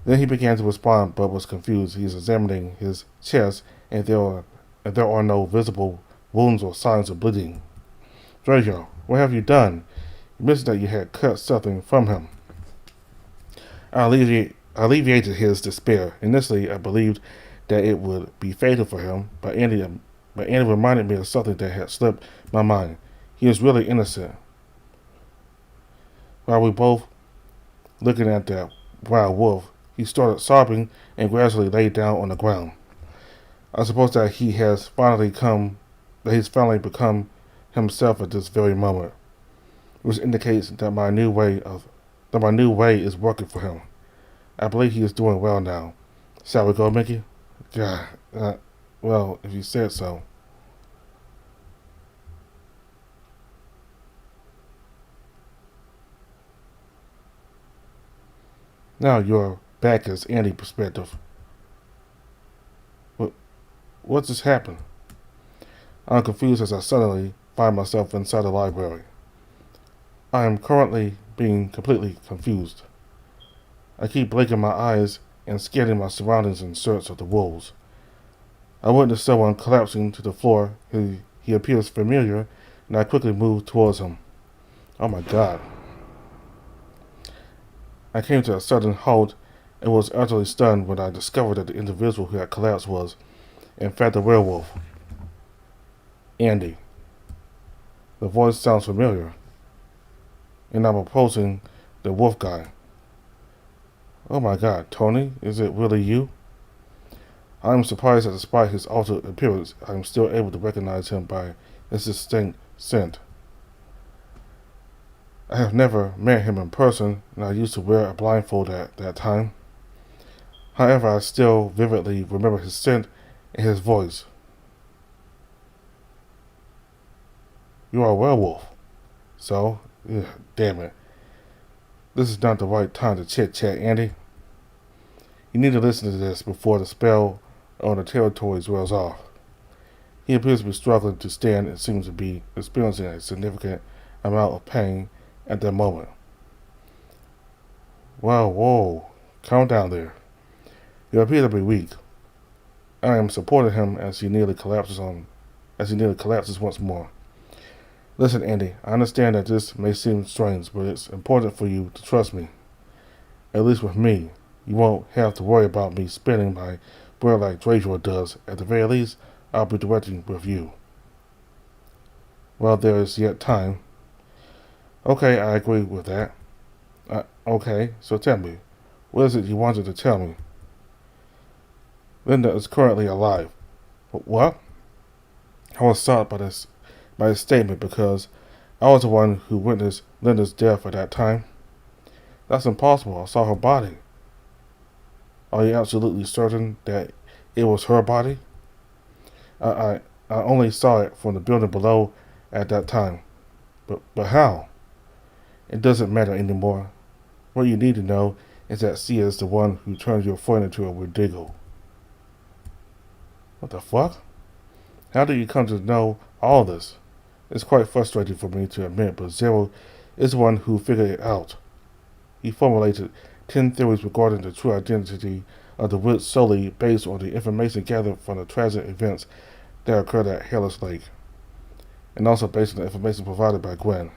S1: Then he began to respond, but was confused. He is examining his chest, and there are no visible wounds or signs of bleeding. Draco, what have you done? You mentioned that you had cut something from him. I alleviated his despair. Initially, I believed that it would be fatal for him, but Andy reminded me of something that had slipped my mind. He is really innocent. While we both looking at that wild wolf, he started sobbing and gradually laid down on the ground. I suppose that he's finally become himself at this very moment, which indicates that my new way is working for him. I believe he is doing well now. Shall we go, Mickey? God, well, if you said so. Now you're back as Andy perspective. What just happened? I'm confused as I suddenly find myself inside the library. I am currently being completely confused. I keep blinking my eyes and scanning my surroundings in search of the wolves. I witness someone collapsing to the floor. He appears familiar, and I quickly move towards him. Oh my god. I came to a sudden halt and was utterly stunned when I discovered that the individual who had collapsed was, in fact, a werewolf. Andy. The voice sounds familiar, and I'm approaching the wolf guy. Oh my god, Tony, is it really you? I am surprised that despite his altered appearance, I am still able to recognize him by his distinct scent. I have never met him in person, and I used to wear a blindfold at that time. However, I still vividly remember his scent and his voice. You are a werewolf. So, damn it. This is not the right time to chit-chat, Andy. You need to listen to this before the spell on the territories wears off. He appears to be struggling to stand and seems to be experiencing a significant amount of pain at that moment. Well, whoa. Calm down there. You appear to be weak. I am supporting him as he nearly collapses once more. Listen, Andy, I understand that this may seem strange, but it's important for you to trust me. At least with me, you won't have to worry about me spinning my wheel like Dracula does. At the very least, I'll be directing with you. Well, there is yet time. Okay, I agree with that. Okay, so tell me, what is it you wanted to tell me? Linda is currently alive. What? I was shocked by his statement because I was the one who witnessed Linda's death at that time. That's impossible. I saw her body. Are you absolutely certain that it was her body? I only saw it from the building below at that time. But how? It doesn't matter anymore. What you need to know is that Sia is the one who turned your friend into a Wendigo. What the fuck? How did you come to know all this? It's quite frustrating for me to admit, but Zero is the one who figured it out. He formulated 10 theories regarding the true identity of the witch solely based on the information gathered from the tragic events that occurred at Hellish Lake, and also based on the information provided by Gwen.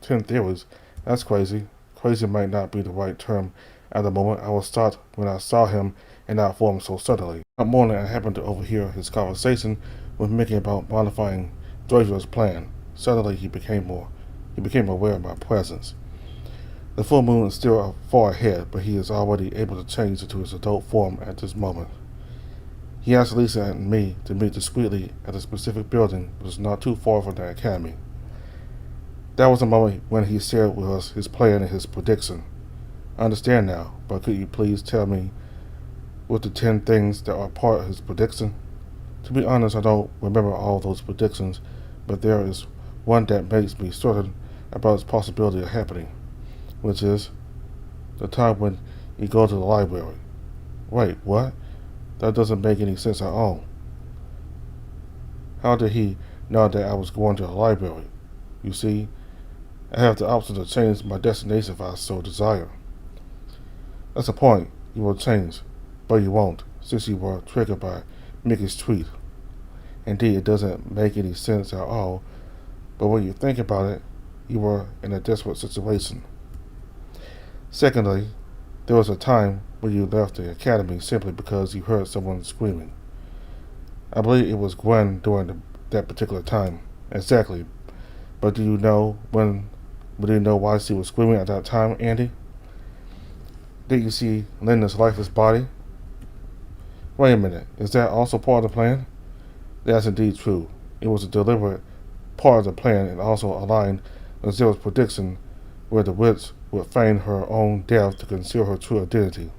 S1: 10 theories? That's crazy. Crazy might not be the right term at the moment. I was shocked when I saw him in that form so suddenly. That morning I happened to overhear his conversation with Mickey about modifying Dracula's plan. Suddenly he became aware of my presence. The full moon is still far ahead, but he is already able to change into his adult form at this moment. He asked Lisa and me to meet discreetly at a specific building, which is not too far from the academy. That was the moment when he shared with us his plan and his prediction. I understand now, but could you please tell me what the 10 things that are part of his prediction? To be honest, I don't remember all those predictions, but there is one that makes me certain about its possibility of happening, which is the time when you go to the library. Wait, what? That doesn't make any sense at all. How did he know that I was going to the library? You see, I have the option to change my destination if I so desire. That's the point. You will change, but you won't, since you were triggered by Mickey's tweet. Indeed, it doesn't make any sense at all, but when you think about it, you were in a desperate situation. Secondly, there was a time when you left the academy simply because you heard someone screaming. I believe it was Gwen during that particular time. Exactly. But do you know why she was screaming at that time, Andy? Did you see Linda's lifeless body? Wait a minute, is that also part of the plan? That's indeed true. It was a deliberate part of the plan and also aligned with Zero's prediction where the witch would feign her own death to conceal her true identity.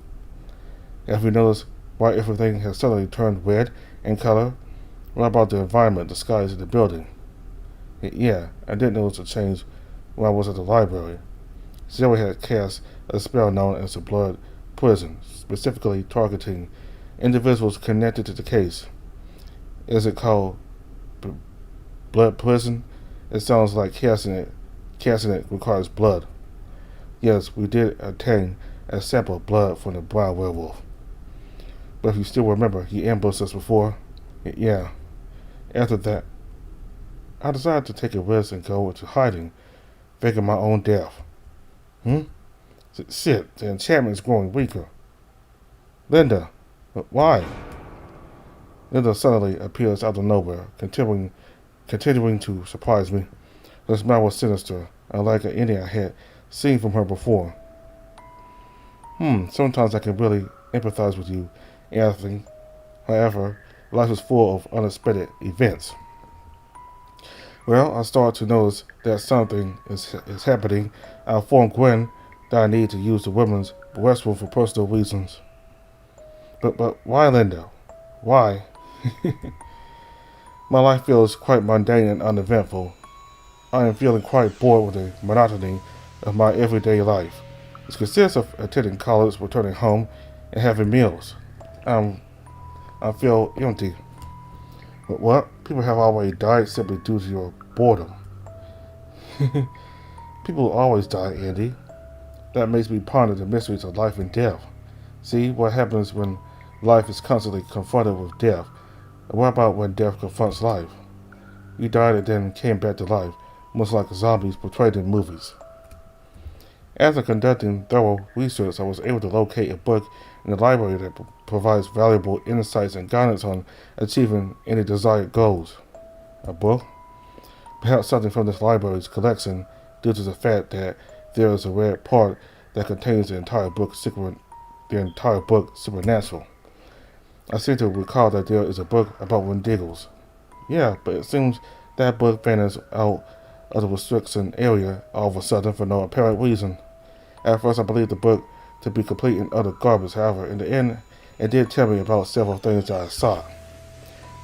S1: Have you noticed why everything has suddenly turned red in color? What about the environment, the skies, and the building? Yeah, I did notice a change when I was at the library. Zero had cast a spell known as the Blood prison, specifically targeting individuals connected to the case. Is it called blood prison? It sounds like casting it. Casting it requires blood. Yes, we did obtain a sample of blood from the brown werewolf. But if you still remember, he ambushed us before. Yeah. After that, I decided to take a risk and go into hiding, faking my own death. Shit, the enchantment is growing weaker. Linda, why? Linda suddenly appears out of nowhere, continuing to surprise me. Her smile was sinister, unlike any I had seen from her before. Sometimes I can really empathize with you, Anthony. However, life is full of unexpected events. Well, I start to notice that something is happening. I informed Gwen that I need to use the women's restroom for personal reasons. But why, Linda? Why? My life feels quite mundane and uneventful. I am feeling quite bored with the monotony of my everyday life. It consists of attending college, returning home, and having meals. I feel empty. But what? People have already died simply due to your boredom. People always die, Andy. That makes me ponder the mysteries of life and death. See what happens when life is constantly confronted with death. And what about when death confronts life? You died and then came back to life, much like zombies portrayed in movies. After conducting thorough research, I was able to locate a book in the library that provides valuable insights and guidance on achieving any desired goals. A book? Perhaps something from this library's collection, due to the fact that there is a rare part that contains the entire book supernatural. I seem to recall that there is a book about Wendigos. Yeah, but it seems that book vanished out of the restriction area all of a sudden for no apparent reason. At first I believed the book to be complete and utter garbage. However, in the end, it did tell me about several things that I saw.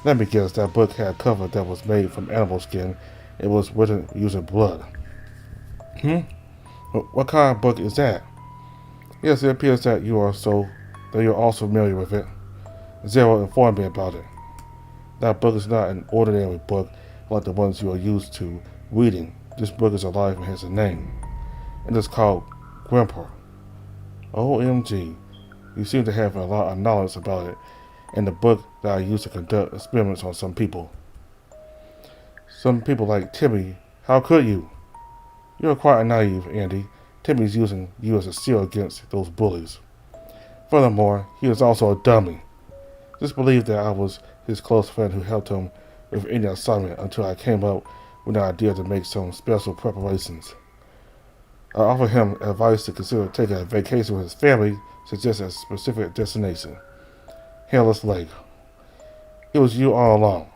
S1: Let me guess, that book had a cover that was made from animal skin. It was written using blood. What kind of book is that? Yes, it appears that you're also familiar with it. Zero informed me about it. That book is not an ordinary book like the ones you are used to reading. This book is alive and has a name. It is called Grimper. OMG. You seem to have a lot of knowledge about it, and the book that I used to conduct experiments on some people. Some people like Timmy. How could you? You're quite naive, Andy. Timmy's using you as a shield against those bullies. Furthermore, he is also a dummy. Just believe that I was his close friend who helped him with any assignment until I came up with an idea to make some special preparations. I offered him advice to consider taking a vacation with his family, suggest a specific destination. Hairless Lake. It was you all along.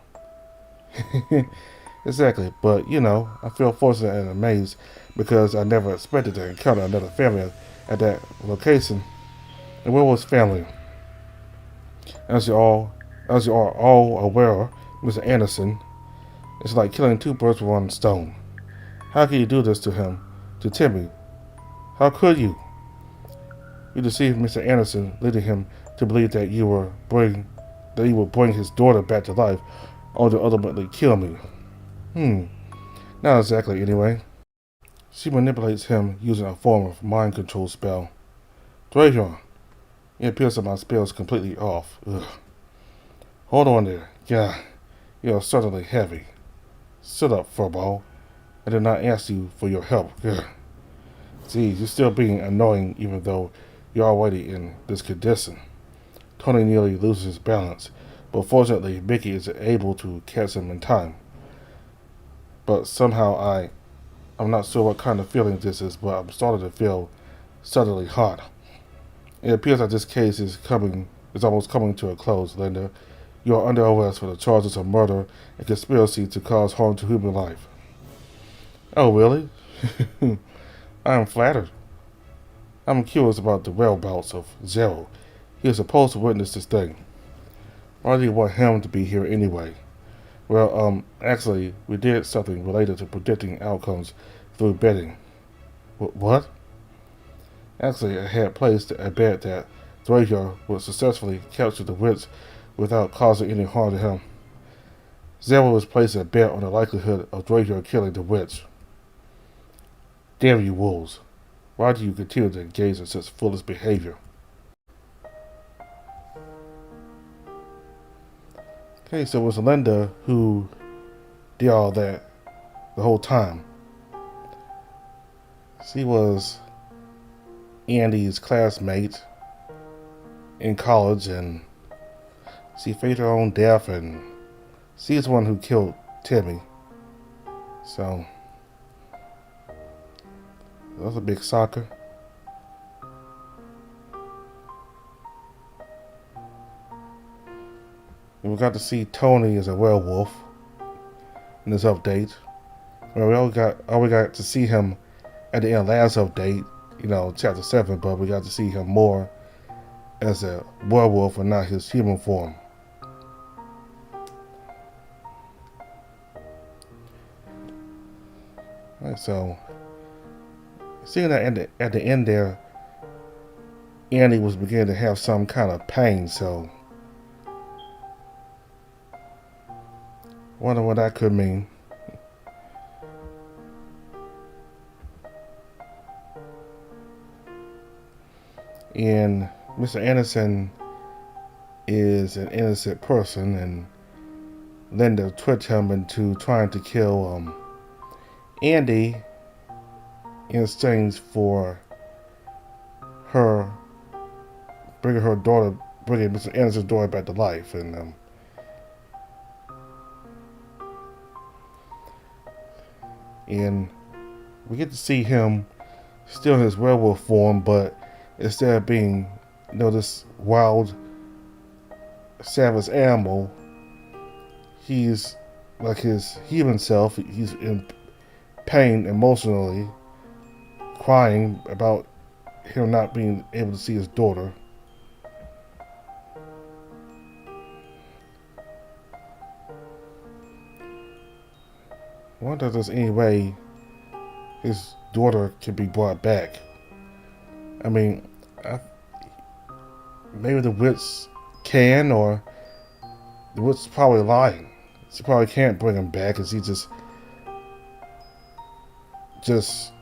S1: Exactly, but I feel fortunate and amazed because I never expected to encounter another family at that location. And where was family? As you are all aware, Mr. Anderson, it's like killing two birds with one stone. How can you do this to him, to Timmy? How could you? You deceived Mr. Anderson, leading him to believe that you would bring his daughter back to life, or to ultimately kill me. Not exactly, anyway. She manipulates him using a form of mind control spell. Dravion, it appears that my spell is completely off. Ugh. Hold on there. Yeah, you're certainly heavy. Sit up, furball. I did not ask you for your help. Ugh. Geez, you're still being annoying even though you're already in this condition. Tony nearly loses his balance, but fortunately Mickey is able to catch him in time. But somehow I'm not sure what kind of feeling this is, but I'm starting to feel suddenly hot. It appears that this case is almost coming to a close, Linda. You are under arrest for the charges of murder and conspiracy to cause harm to human life. Oh, really? I am flattered. I'm curious about the whereabouts of Zero. He is supposed to witness this thing. Why do you want him to be here anyway? Well, actually, we did something related to predicting outcomes through betting. What? Actually, I had placed a bet that Draco would successfully capture the witch without causing any harm to him. Zero was placing a bet on the likelihood of Draco killing the witch. Damn you wolves. Why do you continue to engage in such foolish behavior? Okay, so it was Linda who did all that the whole time. She was Andy's classmate in college, and she faked her own death, and she's the one who killed Timmy. So that was a big shocker. And we got to see Tony as a werewolf in this update. Well, we got to see him at the end of last update, chapter 7, but we got to see him more as a werewolf and not his human form. Alright, so seeing that at the end there, Andy was beginning to have some kind of pain, so wonder what that could mean. And Mr. Anderson is an innocent person, and Linda tricked him into trying to kill Andy in exchange for her bringing Mr. Anderson's daughter back to life. And we get to see him still in his werewolf form, but instead of being, this wild, savage animal, he's like his human self. He's in pain emotionally, crying about him not being able to see his daughter. I wonder if there's any way his daughter can be brought back. I mean, maybe the witch can, or the witch is probably lying. She probably can't bring him back, and she's just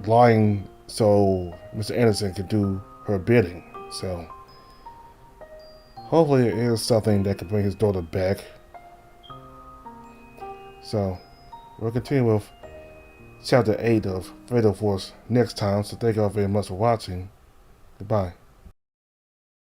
S1: lying so Mr. Anderson can do her bidding. So hopefully it is something that can bring his daughter back. So we'll continue with Chapter 8 of Fatal Force next time, so thank you all very much for watching. Goodbye.